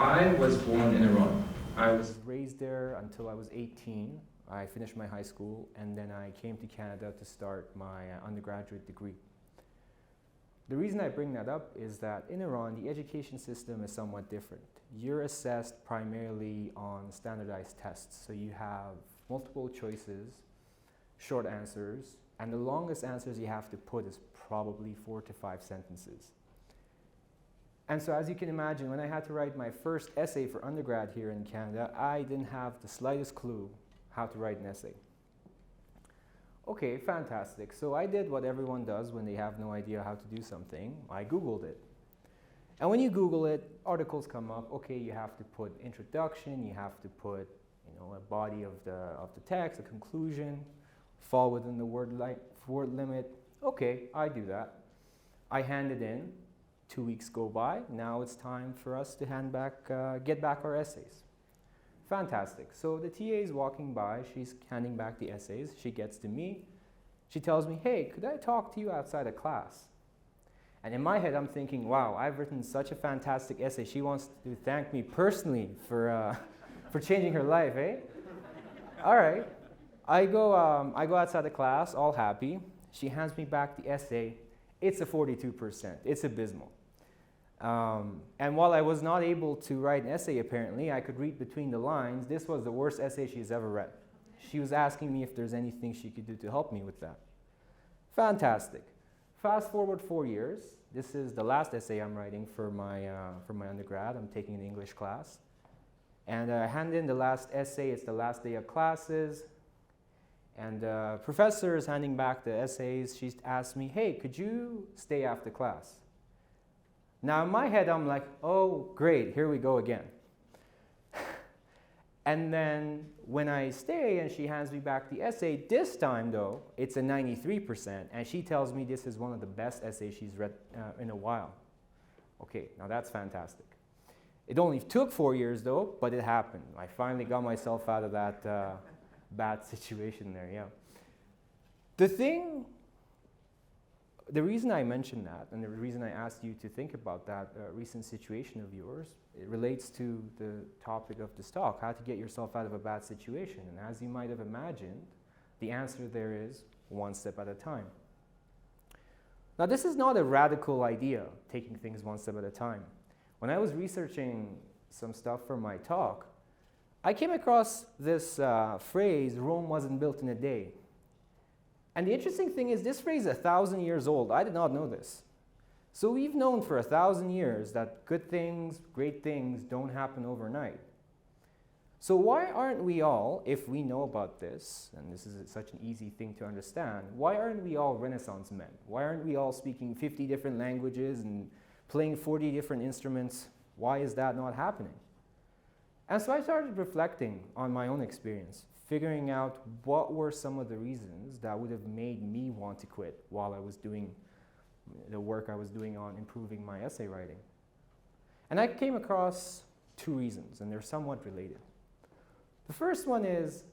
I was born in Iran. I was raised there until I was 18. I finished my high school, and then I came to Canada to start my undergraduate degree. The reason I bring that up is that in Iran, the education system is somewhat different. You're assessed primarily on standardized tests. So you have multiple choices, short answers, and the longest answers you have to put is probably 4 to 5 sentences. And so as you can imagine, when I had to write my first essay for undergrad here in Canada, I didn't have the slightest clue how to write an essay. Okay, fantastic. So I did what everyone does when they have no idea how to do something. I Googled it. And when you Google it, articles come up. Okay, you have to put introduction, you have to put a body of the text, a conclusion, fall within the word limit. Okay, I do that. I hand it in. 2 weeks go by. Now it's time for us to get back our essays. Fantastic. So the TA is walking by. She's handing back the essays. She gets to me. She tells me, hey, could I talk to you outside of class? And in my head, I'm thinking, wow, I've written such a fantastic essay. She wants to thank me personally for changing her life, eh? All right. I go outside of class, all happy. She hands me back the essay. It's a 42%. It's abysmal. And while I was not able to write an essay, apparently, I could read between the lines. This was the worst essay she's ever read. She was asking me if there's anything she could do to help me with that. Fantastic. Fast forward 4 years. This is the last essay I'm writing for my undergrad. I'm taking an English class. And I hand in the last essay. It's the last day of classes. And the professor is handing back the essays. She's asked me, hey, could you stay after class? Now in my head, I'm like, oh, great, here we go again. And then when I stay and she hands me back the essay, this time though, it's a 93%, and she tells me this is one of the best essays she's read in a while. Okay, now that's fantastic. It only took 4 years though, but it happened. I finally got myself out of that bad situation there, yeah. The reason I mentioned that, and the reason I asked you to think about that recent situation of yours, it relates to the topic of this talk, how to get yourself out of a bad situation. And as you might have imagined, the answer there is one step at a time. Now this is not a radical idea, taking things one step at a time. When I was researching some stuff for my talk, I came across this phrase, Rome wasn't built in a day. And the interesting thing is this phrase is 1,000 years old. I did not know this. So we've known for 1,000 years that good things, great things don't happen overnight. So why aren't we all, if we know about this, and this is such an easy thing to understand, why aren't we all Renaissance men? Why aren't we all speaking 50 different languages and playing 40 different instruments? Why is that not happening? And so I started reflecting on my own experience, figuring out what were some of the reasons that would have made me want to quit while I was doing the work I was doing on improving my essay writing. And I came across 2 reasons, and they're somewhat related. The first one is,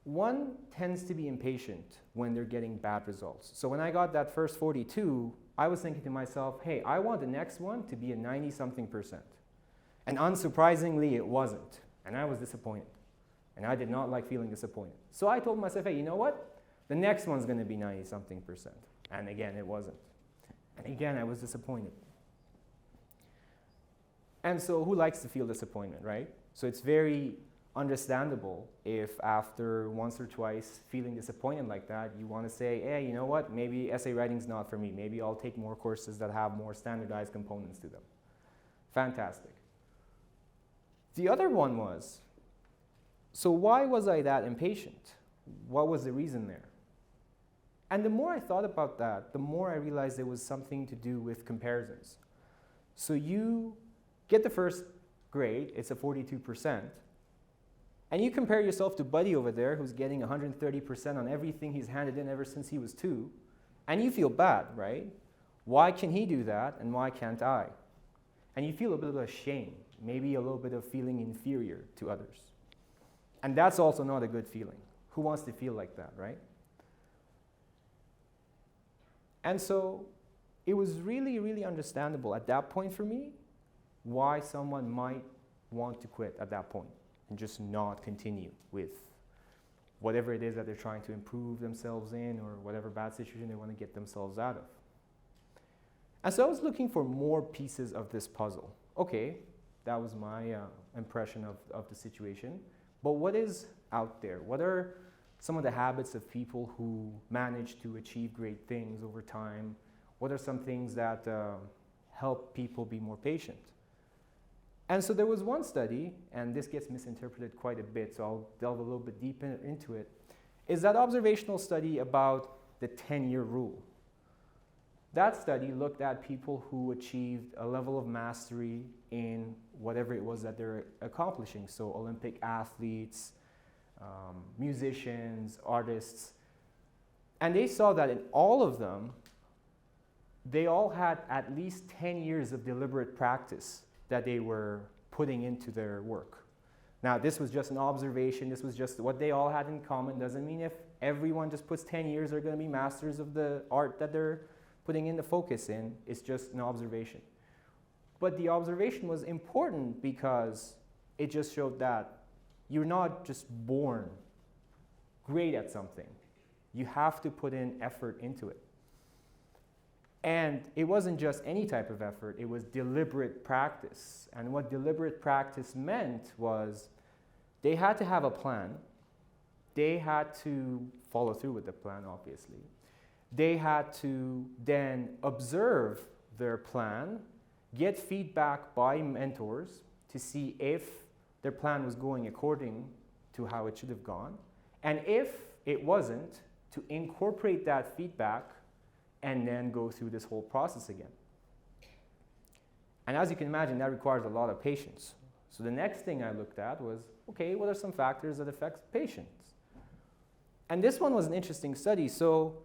one tends to be impatient when they're getting bad results. So when I got that first 42, I was thinking to myself, hey, I want the next one to be a 90-something%. And unsurprisingly, it wasn't. And I was disappointed. And I did not like feeling disappointed. So I told myself, hey, you know what? The next one's going to be 90-something%. And again, it wasn't. And again, I was disappointed. And so who likes to feel disappointment, right? So it's very understandable if after once or twice feeling disappointed like that, you want to say, hey, you know what? Maybe essay writing's not for me. Maybe I'll take more courses that have more standardized components to them. Fantastic. The other one was, so why was I that impatient? What was the reason there? And the more I thought about that, the more I realized it was something to do with comparisons. So you get the first grade, it's a 42%, and you compare yourself to Buddy over there who's getting 130% on everything he's handed in ever since he was 2, and you feel bad, right? Why can he do that and why can't I? And you feel a bit of shame, maybe a little bit of feeling inferior to others. And that's also not a good feeling. Who wants to feel like that, right? And so it was really, really understandable at that point for me why someone might want to quit at that point and just not continue with whatever it is that they're trying to improve themselves in or whatever bad situation they want to get themselves out of. And so I was looking for more pieces of this puzzle. Okay, that was my impression of the situation. But what is out there? What are some of the habits of people who manage to achieve great things over time? What are some things that help people be more patient? And so there was one study, and this gets misinterpreted quite a bit, so I'll delve a little bit deeper into it, is that observational study about the 10-year rule. That study looked at people who achieved a level of mastery in whatever it was that they're accomplishing. So Olympic athletes, musicians, artists. And they saw that in all of them, they all had at least 10 years of deliberate practice that they were putting into their work. Now, this was just an observation. This was just what they all had in common. Doesn't mean if everyone just puts 10 years, they're going to be masters of the art that they're putting in the focus in. It's just an observation. But the observation was important because it just showed that you're not just born great at something. You have to put in effort into it. And it wasn't just any type of effort, it was deliberate practice. And what deliberate practice meant was they had to have a plan. They had to follow through with the plan, obviously. They had to then observe their plan, get feedback by mentors to see if their plan was going according to how it should have gone. And if it wasn't, to incorporate that feedback and then go through this whole process again. And as you can imagine, that requires a lot of patience. So the next thing I looked at was, okay, what are some factors that affect patience? And this one was an interesting study. So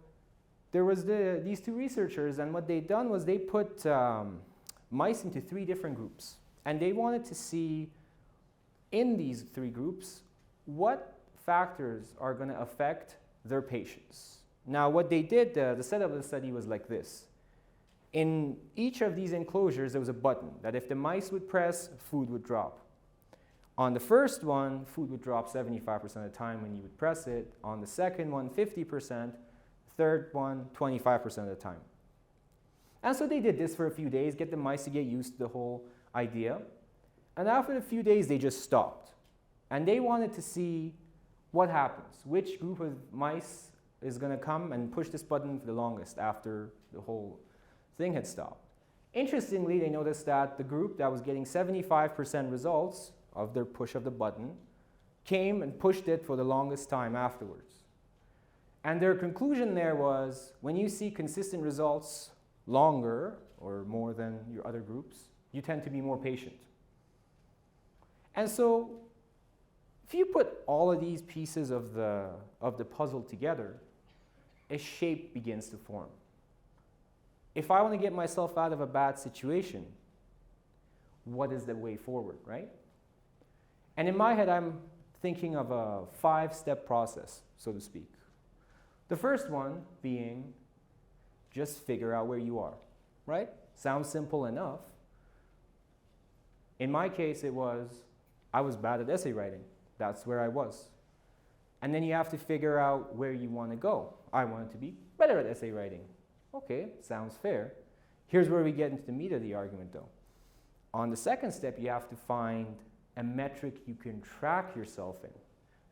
there was these two researchers, and what they'd done was they put mice into 3 different groups. And they wanted to see, in these 3 groups, what factors are going to affect their patience. Now, what they did, the setup of the study was like this. In each of these enclosures, there was a button that if the mice would press, food would drop. On the first one, food would drop 75% of the time when you would press it. On the second one, 50%. Third one, 25% of the time. And so they did this for a few days, get the mice to get used to the whole idea. And after a few days, they just stopped. And they wanted to see what happens. Which group of mice is going to come and push this button for the longest after the whole thing had stopped. Interestingly, they noticed that the group that was getting 75% results of their push of the button came and pushed it for the longest time afterwards. And their conclusion there was, when you see consistent results longer or more than your other groups, you tend to be more patient. And so if you put all of these pieces of the puzzle together, a shape begins to form. If I want to get myself out of a bad situation, what is the way forward, right? And in my head, I'm thinking of a 5-step process, so to speak. The first one being just figure out where you are, right? Sounds simple enough. In my case, I was bad at essay writing. That's where I was. And then you have to figure out where you want to go. I wanted to be better at essay writing. Okay, sounds fair. Here's where we get into the meat of the argument, though. On the second step, you have to find a metric you can track yourself in.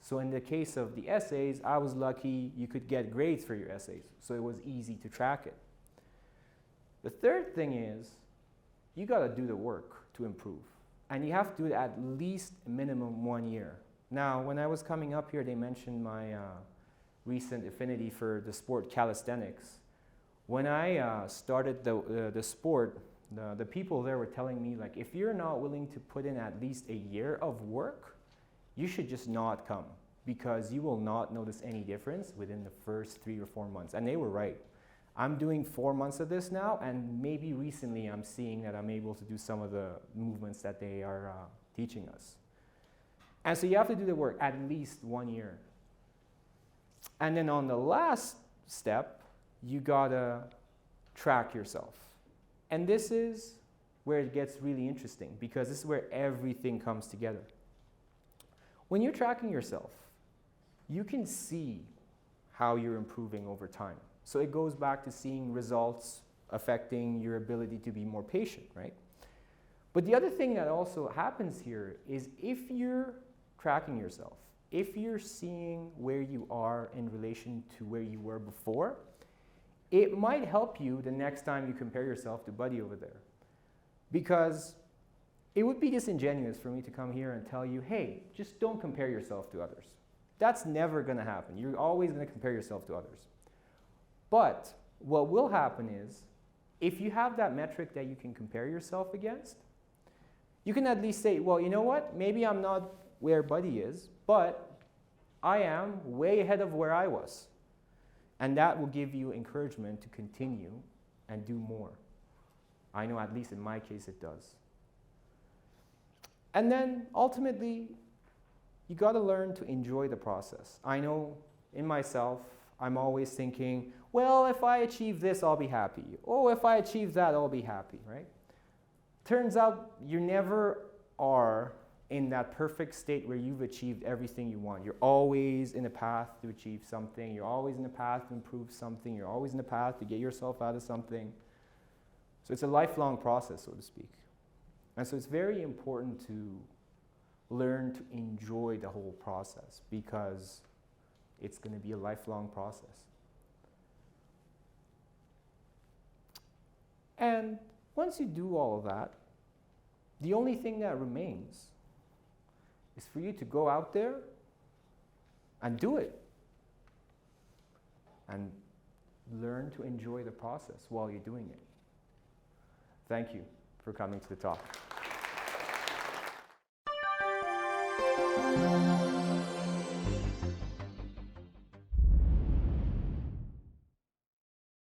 So in the case of the essays, I was lucky you could get grades for your essays, so it was easy to track it. The third thing is, you got to do the work to improve. And you have to do it at least a minimum 1 year. Now, when I was coming up here, they mentioned my recent affinity for the sport calisthenics. When I started the sport, the people there were telling me, like, if you're not willing to put in at least a year of work, you should just not come, because you will not notice any difference within the first 3 or 4 months. And they were right. I'm doing 4 months of this now, and maybe recently I'm seeing that I'm able to do some of the movements that they are teaching us. And so you have to do the work at least 1 year. And then on the last step, you gotta track yourself. And this is where it gets really interesting, because this is where everything comes together. When you're tracking yourself, you can see how you're improving over time. So it goes back to seeing results affecting your ability to be more patient, right? But the other thing that also happens here is if you're tracking yourself, if you're seeing where you are in relation to where you were before, it might help you the next time you compare yourself to Buddy over there. Because it would be disingenuous for me to come here and tell you, hey, just don't compare yourself to others. That's never going to happen. You're always going to compare yourself to others. But what will happen is, if you have that metric that you can compare yourself against, you can at least say, well, you know what? Maybe I'm not where Buddy is, but I am way ahead of where I was. And that will give you encouragement to continue and do more. I know at least in my case it does. And then ultimately, you got to learn to enjoy the process. I know in myself, I'm always thinking, well, if I achieve this, I'll be happy. Oh, if I achieve that, I'll be happy, right? Turns out you never are in that perfect state where you've achieved everything you want. You're always in a path to achieve something. You're always in a path to improve something. You're always in a path to get yourself out of something. So it's a lifelong process, so to speak. And so it's very important to learn to enjoy the whole process, because it's going to be a lifelong process. And once you do all of that, the only thing that remains is for you to go out there and do it. And learn to enjoy the process while you're doing it. Thank you for coming to the talk.